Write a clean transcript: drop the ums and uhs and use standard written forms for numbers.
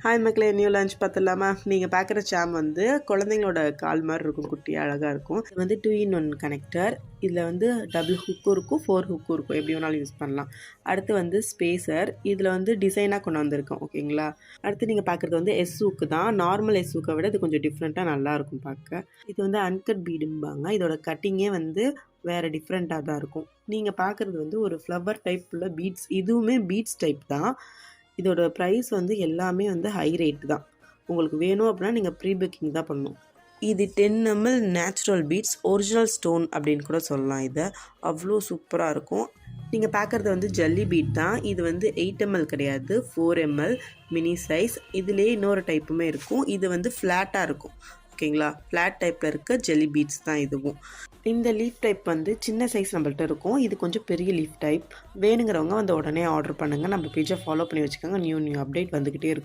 Hi மக்களே, new lunch பார்த்துடலாமா? நீங்கள் பார்க்குற சாம் வந்து குழந்தைங்களோட கால் மாதிரி இருக்கும், குட்டி அழகாக இருக்கும். இது வந்து 2-in-1 கனெக்டர். இதில் வந்து டபுள் ஹுக்கும் இருக்கும், 4 ஹுக்கும் இருக்கும், எப்படி வேணாலும் யூஸ் பண்ணலாம். அடுத்து வந்து ஸ்பேசர். இதில் வந்து டிசைனாக கொண்டு வந்திருக்கோம், ஓகேங்களா? அடுத்து நீங்கள் பார்க்குறது வந்து எஸ் ஹுக்கு தான். நார்மல் எஸ் ஹுக்கை விட இது கொஞ்சம் டிஃப்ரெண்ட்டாக நல்லாயிருக்கும் பார்க்க. இது வந்து அன்கட் பீடும்பாங்க. இதோட கட்டிங்கே வந்து வேறு டிஃப்ரெண்ட்டாக தான் இருக்கும். நீங்கள் பார்க்குறது வந்து ஒரு ஃப்ளவர் டைப் உள்ள பீட்ஸ். இதுவுமே பீட்ஸ் டைப் தான். இதோட ப்ரைஸ் வந்து எல்லாமே வந்து ஹை ரேட் தான். உங்களுக்கு வேணும் அப்படின்னா நீங்கள் ப்ரீ புக்கிங் தான் பண்ணணும். இது 10 ml natural beads, original stone அப்படின்னு கூட சொல்லலாம். இதை அவ்வளோ சூப்பராக இருக்கும். நீங்கள் பார்க்குறது வந்து ஜல்லி பீட் தான். இது வந்து 8 ml கிடையாது, 4 ml மினி சைஸ். இதுலேயே இன்னொரு டைப்புமே இருக்கும். இது வந்து ஃப்ளாட்டாக இருக்கும், ஓகேங்களா? ஃப்ளாட் டைப்பில் இருக்க ஜெல்லி பீட்ஸ் தான் இதுவும். இந்த லீஃப் டைப் வந்து சின்ன சைஸ் நம்மள்ட்ட இருக்கும். இது கொஞ்சம் பெரிய லீஃப் டைப். வேணுங்கிறவங்க வந்து உடனே ஆர்டர் பண்ணுங்கள். நம்ம பேஜை ஃபாலோ பண்ணி வச்சுக்கோங்க. நியூ அப்டேட் வந்துக்கிட்டே இருக்கும்.